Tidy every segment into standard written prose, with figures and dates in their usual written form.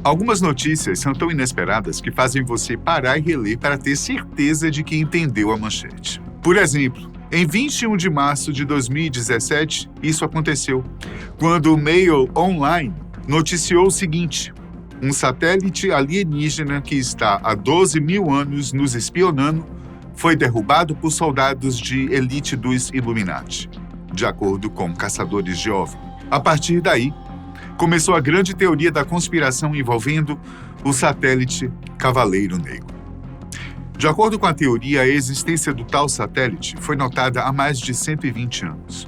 Algumas notícias são tão inesperadas que fazem você parar e reler para ter certeza de que entendeu a manchete. Por exemplo, em 21 de março de 2017, isso aconteceu, quando o Mail Online noticiou o seguinte: um satélite alienígena que está há 12 mil anos nos espionando foi derrubado por soldados de elite dos Illuminati, de acordo com caçadores de OVNI. A partir daí, começou a grande teoria da conspiração envolvendo o satélite Cavaleiro Negro. De acordo com a teoria, a existência do tal satélite foi notada há mais de 120 anos.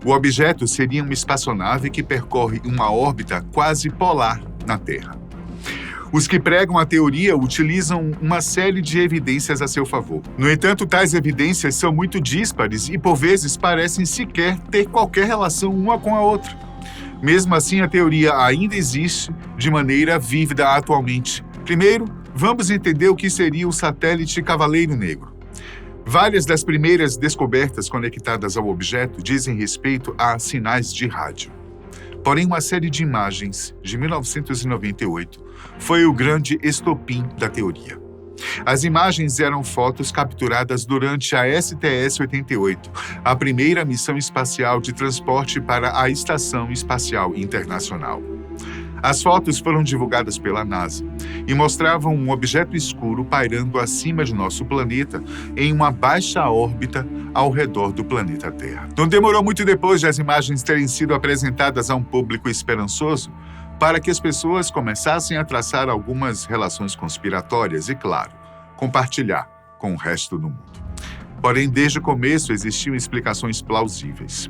O objeto seria uma espaçonave que percorre uma órbita quase polar na Terra. Os que pregam a teoria utilizam uma série de evidências a seu favor. No entanto, tais evidências são muito díspares e, por vezes, parecem sequer ter qualquer relação uma com a outra. Mesmo assim, a teoria ainda existe de maneira vívida atualmente. Primeiro, vamos entender o que seria o satélite Cavaleiro Negro. Várias das primeiras descobertas conectadas ao objeto dizem respeito a sinais de rádio. Porém, uma série de imagens de 1998 foi o grande estopim da teoria. As imagens eram fotos capturadas durante a STS-88, a primeira missão espacial de transporte para a Estação Espacial Internacional. As fotos foram divulgadas pela NASA e mostravam um objeto escuro pairando acima de nosso planeta em uma baixa órbita ao redor do planeta Terra. Não demorou muito depois de as imagens terem sido apresentadas a um público esperançoso para que as pessoas começassem a traçar algumas relações conspiratórias e, claro, compartilhar com o resto do mundo. Porém, desde o começo existiam explicações plausíveis.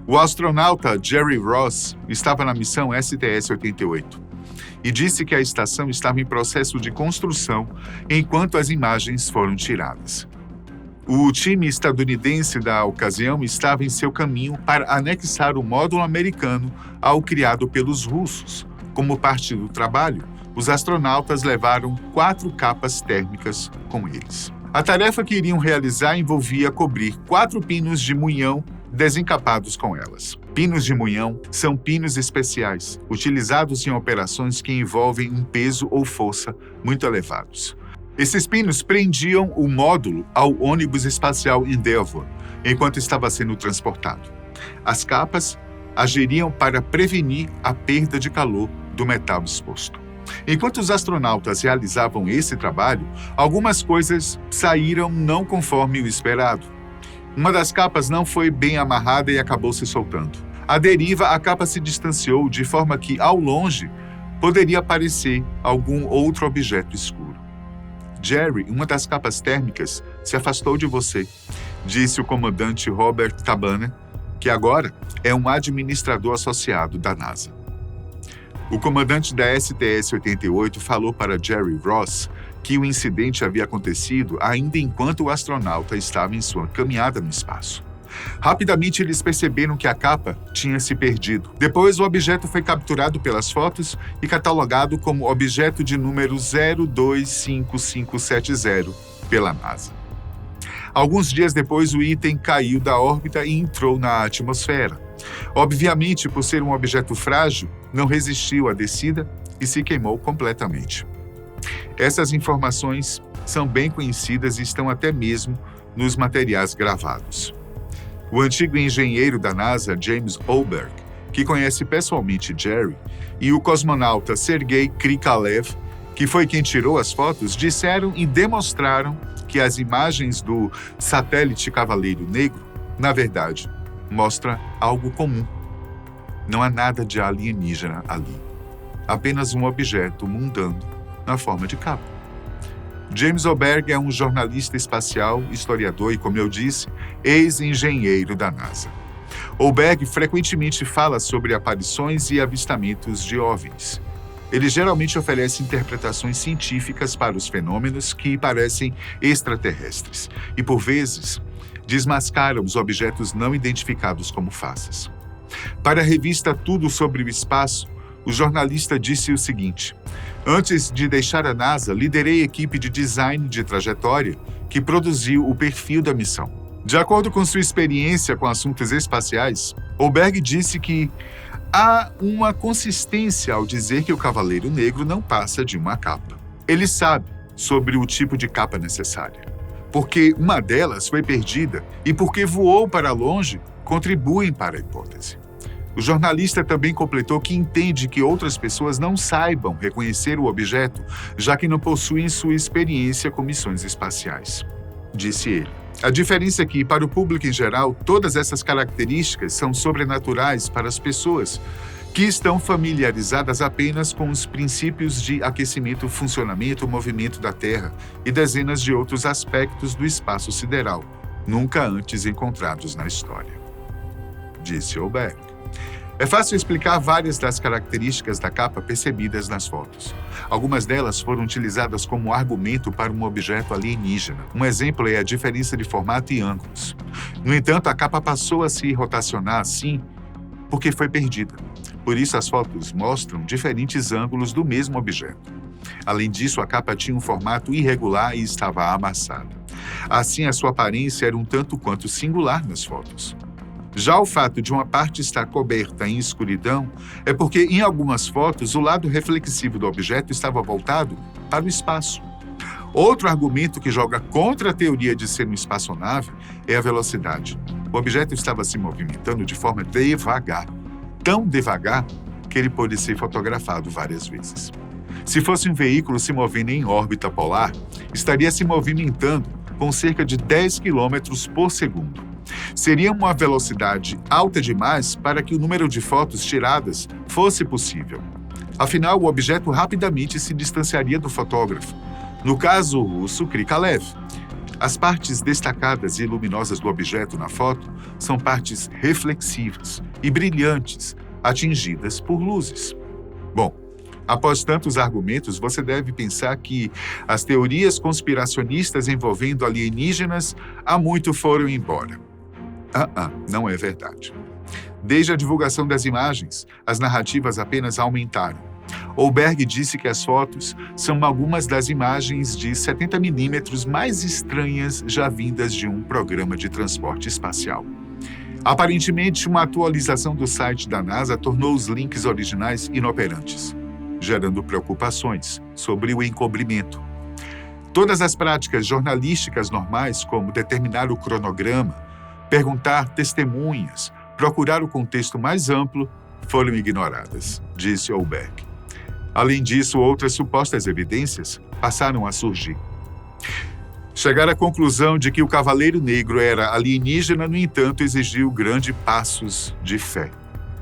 O astronauta Jerry Ross estava na missão STS-88 e disse que a estação estava em processo de construção enquanto as imagens foram tiradas. O time estadunidense da ocasião estava em seu caminho para anexar o módulo americano ao criado pelos russos. Como parte do trabalho, os astronautas levaram 4 capas térmicas com eles. A tarefa que iriam realizar envolvia cobrir 4 pinos de munhão desencapados com elas. Pinos de munhão são pinos especiais, utilizados em operações que envolvem um peso ou força muito elevados. Esses pinos prendiam o módulo ao ônibus espacial Endeavour, enquanto estava sendo transportado. As capas agiriam para prevenir a perda de calor do metal exposto. Enquanto os astronautas realizavam esse trabalho, algumas coisas saíram não conforme o esperado. Uma das capas não foi bem amarrada e acabou se soltando. À deriva, a capa se distanciou de forma que, ao longe, poderia aparecer algum outro objeto escuro. Jerry, uma das capas térmicas, se afastou de você, disse o comandante Robert Tabana, que agora é um administrador associado da NASA. O comandante da STS-88 falou para Jerry Ross que o incidente havia acontecido ainda enquanto o astronauta estava em sua caminhada no espaço. Rapidamente, eles perceberam que a capa tinha se perdido. Depois, o objeto foi capturado pelas fotos e catalogado como objeto de número 025570 pela NASA. Alguns dias depois, o item caiu da órbita e entrou na atmosfera. Obviamente, por ser um objeto frágil, não resistiu à descida e se queimou completamente. Essas informações são bem conhecidas e estão até mesmo nos materiais gravados. O antigo engenheiro da NASA, James Oberg, que conhece pessoalmente Jerry, e o cosmonauta Sergei Krikalev, que foi quem tirou as fotos, disseram e demonstraram que as imagens do satélite Cavaleiro Negro, na verdade, mostra algo comum. Não há nada de alienígena ali. Apenas um objeto mundano na forma de capa. James Oberg é um jornalista espacial, historiador e, como eu disse, ex-engenheiro da NASA. Oberg frequentemente fala sobre aparições e avistamentos de OVNIs. Ele geralmente oferece interpretações científicas para os fenômenos que parecem extraterrestres e, por vezes, desmascara os objetos não identificados como faces. Para a revista Tudo sobre o Espaço, o jornalista disse o seguinte: antes de deixar a NASA, liderei a equipe de design de trajetória que produziu o perfil da missão. De acordo com sua experiência com assuntos espaciais, Oberg disse que Há uma consistência ao dizer que o Cavaleiro Negro não passa de uma capa. Ele sabe sobre o tipo de capa necessária, porque uma delas foi perdida e porque voou para longe contribuem para a hipótese. O jornalista também completou que entende que outras pessoas não saibam reconhecer o objeto, já que não possuem sua experiência com missões espaciais. Disse ele. A diferença é que, para o público em geral, todas essas características são sobrenaturais para as pessoas que estão familiarizadas apenas com os princípios de aquecimento, funcionamento, movimento da Terra e dezenas de outros aspectos do espaço sideral, nunca antes encontrados na história. Disse Oberg. É fácil explicar várias das características da capa percebidas nas fotos. Algumas delas foram utilizadas como argumento para um objeto alienígena. Um exemplo é a diferença de formato e ângulos. No entanto, a capa passou a se rotacionar assim porque foi perdida. Por isso, as fotos mostram diferentes ângulos do mesmo objeto. Além disso, a capa tinha um formato irregular e estava amassada. Assim, a sua aparência era um tanto quanto singular nas fotos. Já o fato de uma parte estar coberta em escuridão é porque, em algumas fotos, o lado reflexivo do objeto estava voltado para o espaço. Outro argumento que joga contra a teoria de ser uma espaçonave é a velocidade. O objeto estava se movimentando de forma devagar, tão devagar que ele pôde ser fotografado várias vezes. Se fosse um veículo se movendo em órbita polar, estaria se movimentando com cerca de 10 km por segundo. Seria uma velocidade alta demais para que o número de fotos tiradas fosse possível. Afinal, o objeto rapidamente se distanciaria do fotógrafo. No caso russo, Krikalev. As partes destacadas e luminosas do objeto na foto são partes reflexivas e brilhantes, atingidas por luzes. Bom, após tantos argumentos, você deve pensar que as teorias conspiracionistas envolvendo alienígenas há muito foram embora. Não é verdade. Desde a divulgação das imagens, as narrativas apenas aumentaram. Oberg disse que as fotos são algumas das imagens de 70 milímetros mais estranhas já vindas de um programa de transporte espacial. Aparentemente, uma atualização do site da NASA tornou os links originais inoperantes, gerando preocupações sobre o encobrimento. Todas as práticas jornalísticas normais, como determinar o cronograma, perguntar testemunhas, procurar o contexto mais amplo, foram ignoradas, disse Oberg. Além disso, outras supostas evidências passaram a surgir. Chegar à conclusão de que o Cavaleiro Negro era alienígena, no entanto, exigiu grandes passos de fé.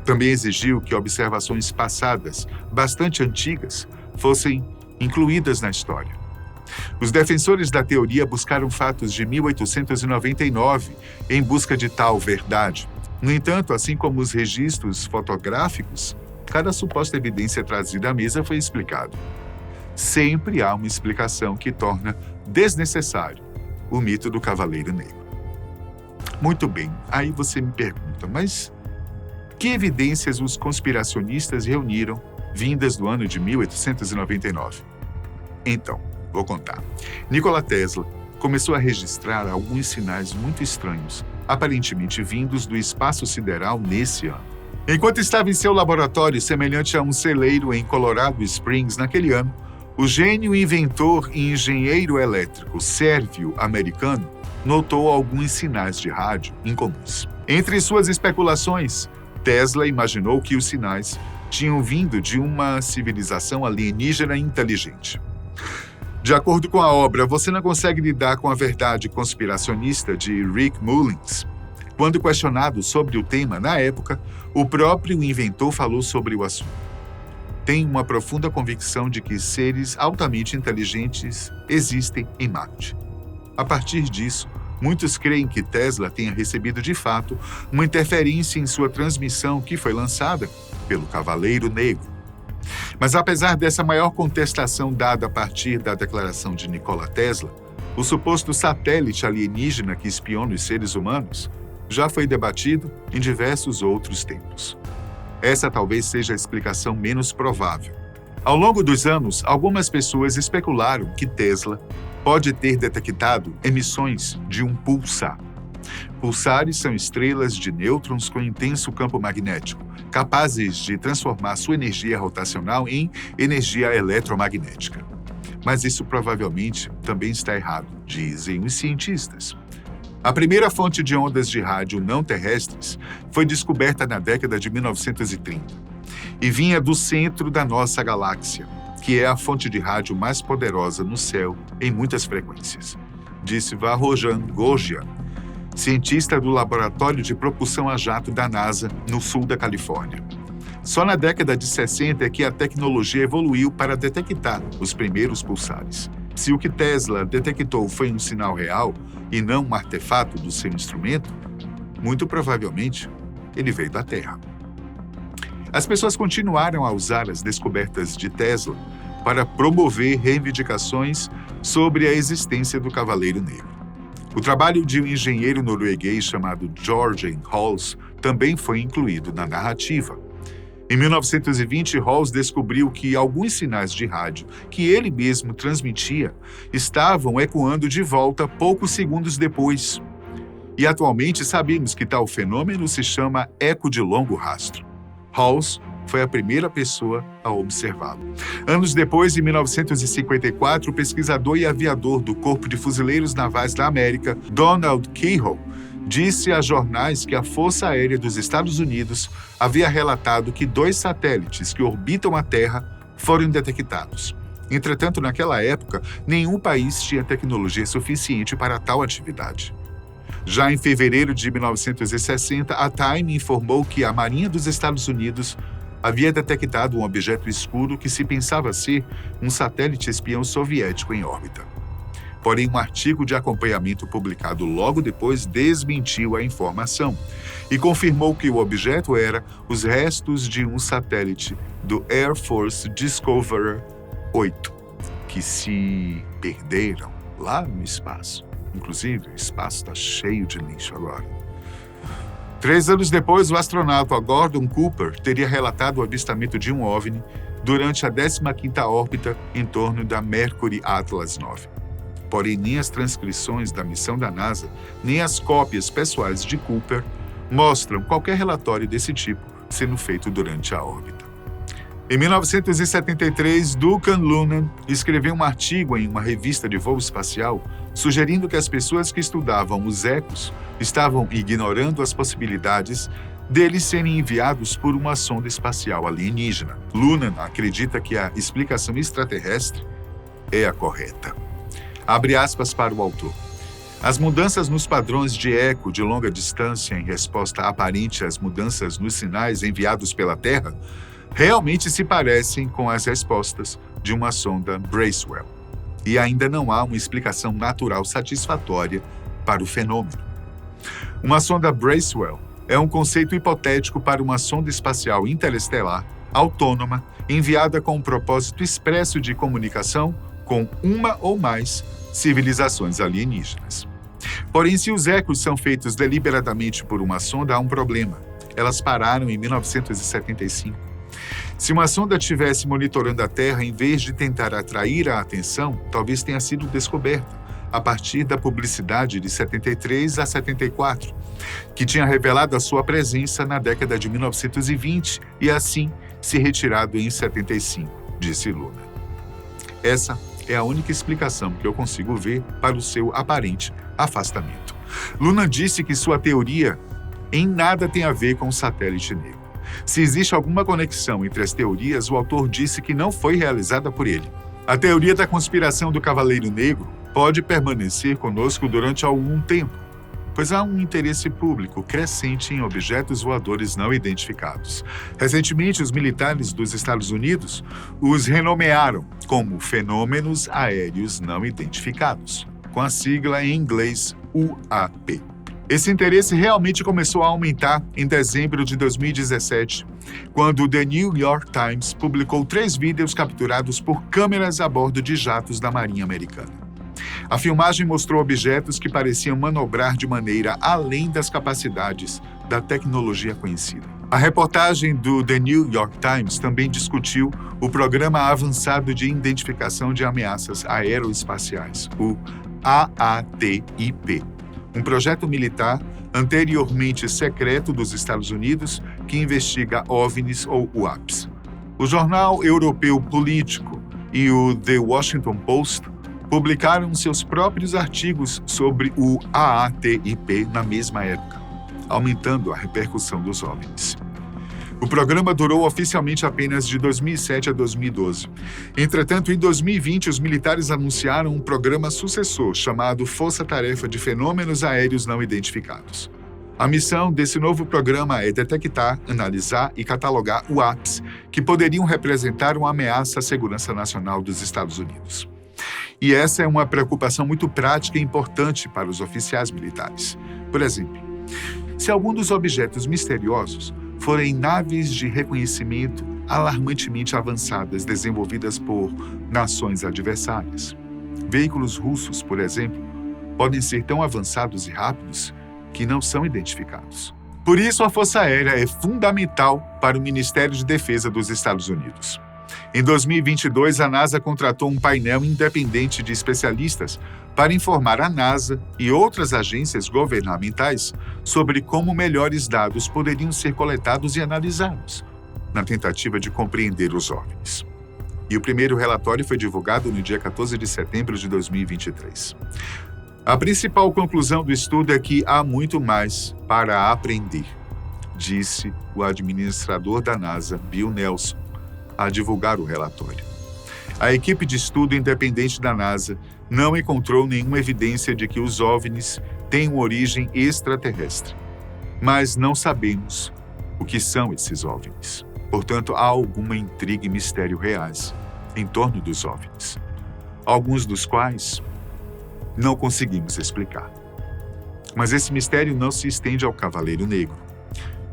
Também exigiu que observações passadas, bastante antigas, fossem incluídas na história. Os defensores da teoria buscaram fatos de 1899 em busca de tal verdade. No entanto, assim como os registros fotográficos, cada suposta evidência trazida à mesa foi explicado. Sempre há uma explicação que torna desnecessário o mito do Cavaleiro Negro. Muito bem, aí você me pergunta, mas que evidências os conspiracionistas reuniram vindas do ano de 1899? Então, vou contar. Nikola Tesla começou a registrar alguns sinais muito estranhos, aparentemente vindos do espaço sideral nesse ano. Enquanto estava em seu laboratório semelhante a um celeiro em Colorado Springs naquele ano, o gênio inventor e engenheiro elétrico sérvio-americano notou alguns sinais de rádio incomuns. Entre suas especulações, Tesla imaginou que os sinais tinham vindo de uma civilização alienígena inteligente. De acordo com a obra, você não consegue lidar com a verdade conspiracionista de Rick Mullins. Quando questionado sobre o tema na época, o próprio inventor falou sobre o assunto. Tem uma profunda convicção de que seres altamente inteligentes existem em Marte. A partir disso, muitos creem que Tesla tenha recebido de fato uma interferência em sua transmissão que foi lançada pelo Cavaleiro Negro. Mas apesar dessa maior contestação dada a partir da declaração de Nikola Tesla, o suposto satélite alienígena que espiona os seres humanos já foi debatido em diversos outros tempos. Essa talvez seja a explicação menos provável. Ao longo dos anos, algumas pessoas especularam que Tesla pode ter detectado emissões de um pulsar. Pulsares são estrelas de nêutrons com intenso campo magnético, capazes de transformar sua energia rotacional em energia eletromagnética. Mas isso provavelmente também está errado, dizem os cientistas. A primeira fonte de ondas de rádio não terrestres foi descoberta na década de 1930 e vinha do centro da nossa galáxia, que é a fonte de rádio mais poderosa no céu em muitas frequências, disse Varojan Gorgian, cientista do Laboratório de Propulsão a Jato da NASA, no sul da Califórnia. Só na década de 60 é que a tecnologia evoluiu para detectar os primeiros pulsares. Se o que Tesla detectou foi um sinal real e não um artefato do seu instrumento, muito provavelmente ele veio da Terra. As pessoas continuaram a usar as descobertas de Tesla para promover reivindicações sobre a existência do Cavaleiro Negro. O trabalho de um engenheiro norueguês chamado Jørgen Holst também foi incluído na narrativa. Em 1920, Holst descobriu que alguns sinais de rádio que ele mesmo transmitia estavam ecoando de volta poucos segundos depois. E atualmente sabemos que tal fenômeno se chama eco de longo rastro. Holst foi a primeira pessoa a observá-lo. Anos depois, em 1954, o pesquisador e aviador do Corpo de Fuzileiros Navais da América, Donald Keyhoe, disse a jornais que a Força Aérea dos Estados Unidos havia relatado que 2 satélites que orbitam a Terra foram detectados. Entretanto, naquela época, nenhum país tinha tecnologia suficiente para tal atividade. Já em fevereiro de 1960, a Time informou que a Marinha dos Estados Unidos havia detectado um objeto escuro que se pensava ser um satélite espião soviético em órbita. Porém, um artigo de acompanhamento publicado logo depois desmentiu a informação e confirmou que o objeto era os restos de um satélite do Air Force Discoverer 8, que se perderam lá no espaço. Inclusive, o espaço está cheio de lixo agora. 3 anos depois, o astronauta Gordon Cooper teria relatado o avistamento de um OVNI durante a 15ª órbita em torno da Mercury Atlas 9. Porém, nem as transcrições da missão da NASA, nem as cópias pessoais de Cooper mostram qualquer relatório desse tipo sendo feito durante a órbita. Em 1973, Duncan Lunan escreveu um artigo em uma revista de voo espacial sugerindo que as pessoas que estudavam os ecos estavam ignorando as possibilidades deles serem enviados por uma sonda espacial alienígena. Lunan acredita que a explicação extraterrestre é a correta. Abre aspas para o autor. As mudanças nos padrões de eco de longa distância em resposta aparente às mudanças nos sinais enviados pela Terra realmente se parecem com as respostas de uma sonda Bracewell. E ainda não há uma explicação natural satisfatória para o fenômeno. Uma sonda Bracewell é um conceito hipotético para uma sonda espacial interestelar, autônoma, enviada com um propósito expresso de comunicação com uma ou mais civilizações alienígenas. Porém, se os ecos são feitos deliberadamente por uma sonda, há um problema. Elas pararam em 1975. Se uma sonda estivesse monitorando a Terra, em vez de tentar atrair a atenção, talvez tenha sido descoberta a partir da publicidade de 73 a 74, que tinha revelado a sua presença na década de 1920 e assim se retirado em 75, disse Luna. Essa é a única explicação que eu consigo ver para o seu aparente afastamento. Luna disse que sua teoria em nada tem a ver com o satélite negro. Se existe alguma conexão entre as teorias, o autor disse que não foi realizada por ele. A teoria da conspiração do Cavaleiro Negro pode permanecer conosco durante algum tempo, pois há um interesse público crescente em objetos voadores não identificados. Recentemente, os militares dos Estados Unidos os renomearam como fenômenos aéreos não identificados, com a sigla em inglês UAP. Esse interesse realmente começou a aumentar em dezembro de 2017, quando o The New York Times publicou 3 vídeos capturados por câmeras a bordo de jatos da Marinha Americana. A filmagem mostrou objetos que pareciam manobrar de maneira além das capacidades da tecnologia conhecida. A reportagem do The New York Times também discutiu o Programa Avançado de Identificação de Ameaças Aeroespaciais, o AATIP, um projeto militar anteriormente secreto dos Estados Unidos que investiga OVNIs ou UAPs. O jornal europeu Político e o The Washington Post publicaram seus próprios artigos sobre o AATIP na mesma época, aumentando a repercussão dos OVNIs. O programa durou oficialmente apenas de 2007 a 2012. Entretanto, em 2020, os militares anunciaram um programa sucessor chamado Força Tarefa de Fenômenos Aéreos Não Identificados. A missão desse novo programa é detectar, analisar e catalogar UAPs que poderiam representar uma ameaça à segurança nacional dos Estados Unidos. E essa é uma preocupação muito prática e importante para os oficiais militares. Por exemplo, se algum dos objetos misteriosos forem naves de reconhecimento alarmantemente avançadas desenvolvidas por nações adversárias. Veículos russos, por exemplo, podem ser tão avançados e rápidos que não são identificados. Por isso, a Força Aérea é fundamental para o Ministério de Defesa dos Estados Unidos. Em 2022, a NASA contratou um painel independente de especialistas para informar a NASA e outras agências governamentais sobre como melhores dados poderiam ser coletados e analisados, na tentativa de compreender os OVNIs. E o primeiro relatório foi divulgado no dia 14 de setembro de 2023. A principal conclusão do estudo é que há muito mais para aprender, disse o administrador da NASA, Bill Nelson, a divulgar o relatório. A equipe de estudo independente da NASA não encontrou nenhuma evidência de que os OVNIs tenham origem extraterrestre, mas não sabemos o que são esses OVNIs. Portanto, há alguma intriga e mistério reais em torno dos OVNIs, alguns dos quais não conseguimos explicar. Mas esse mistério não se estende ao Cavaleiro Negro,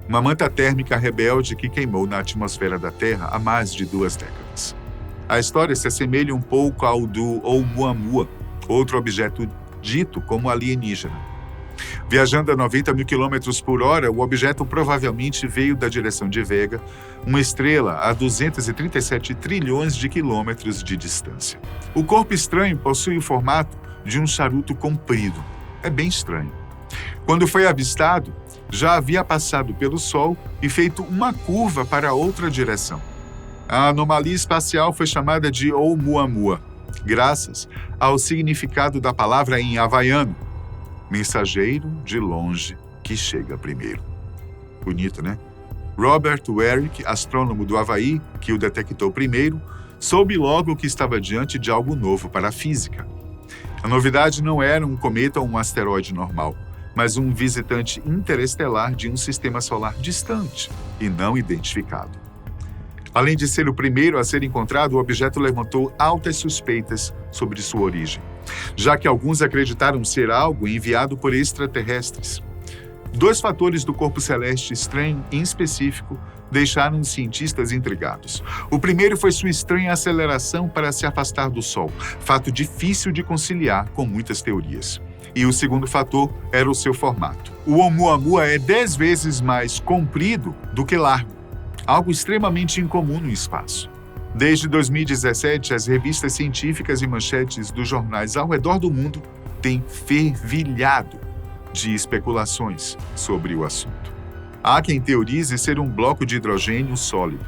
uma manta térmica rebelde que queimou na atmosfera da Terra há mais de 2 décadas. A história se assemelha um pouco ao do Oumuamua, outro objeto dito como alienígena. Viajando a 90 mil quilômetros por hora, o objeto provavelmente veio da direção de Vega, uma estrela a 237 trilhões de quilômetros de distância. O corpo estranho possui o formato de um charuto comprido. É bem estranho. Quando foi avistado, já havia passado pelo Sol e feito uma curva para outra direção. A anomalia espacial foi chamada de Oumuamua, graças ao significado da palavra em havaiano, mensageiro de longe que chega primeiro. Bonito, né? Robert Warwick, astrônomo do Havaí, que o detectou primeiro, soube logo que estava diante de algo novo para a física. A novidade não era um cometa ou um asteroide normal, mas um visitante interestelar de um sistema solar distante e não identificado. Além de ser o primeiro a ser encontrado, o objeto levantou altas suspeitas sobre sua origem, já que alguns acreditaram ser algo enviado por extraterrestres. 2 fatores do corpo celeste estranho, em específico, deixaram os cientistas intrigados. O primeiro foi sua estranha aceleração para se afastar do Sol, fato difícil de conciliar com muitas teorias. E o segundo fator era o seu formato. O Oumuamua é 10 vezes mais comprido do que largo, algo extremamente incomum no espaço. Desde 2017, as revistas científicas e manchetes dos jornais ao redor do mundo têm fervilhado de especulações sobre o assunto. Há quem teorize ser um bloco de hidrogênio sólido.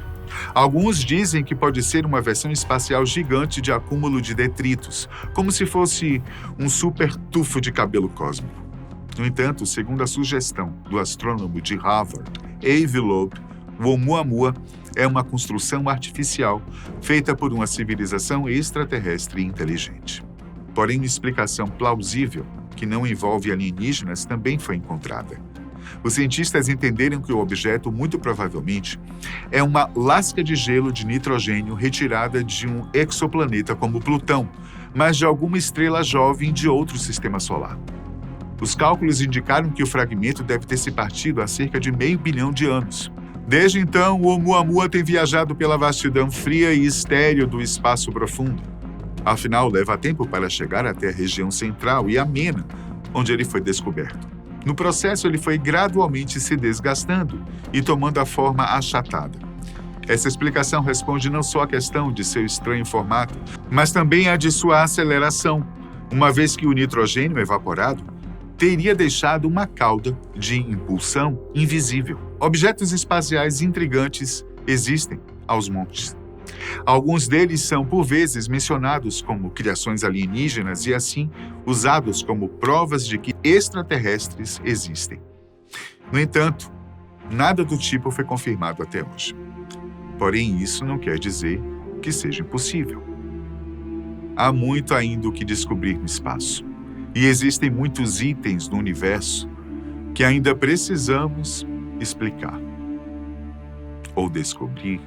Alguns dizem que pode ser uma versão espacial gigante de acúmulo de detritos, como se fosse um super tufo de cabelo cósmico. No entanto, segundo a sugestão do astrônomo de Harvard, Avi Loeb, o Oumuamua é uma construção artificial feita por uma civilização extraterrestre inteligente. Porém, uma explicação plausível, que não envolve alienígenas, também foi encontrada. Os cientistas entenderam que o objeto, muito provavelmente, é uma lasca de gelo de nitrogênio retirada de um exoplaneta como Plutão, mas de alguma estrela jovem de outro sistema solar. Os cálculos indicaram que o fragmento deve ter se partido há cerca de 500 bilhão de anos. Desde então, o Oumuamua tem viajado pela vastidão fria e estéril do espaço profundo. Afinal, leva tempo para chegar até a região central e amena, onde ele foi descoberto. No processo, ele foi gradualmente se desgastando e tomando a forma achatada. Essa explicação responde não só à questão de seu estranho formato, mas também à de sua aceleração, uma vez que o nitrogênio evaporado teria deixado uma cauda de impulsão invisível. Objetos espaciais intrigantes existem aos montes. Alguns deles são, por vezes, mencionados como criações alienígenas e, assim, usados como provas de que extraterrestres existem. No entanto, nada do tipo foi confirmado até hoje. Porém, isso não quer dizer que seja impossível. Há muito ainda o que descobrir no espaço. E existem muitos itens no universo que ainda precisamos explicar ou descobrir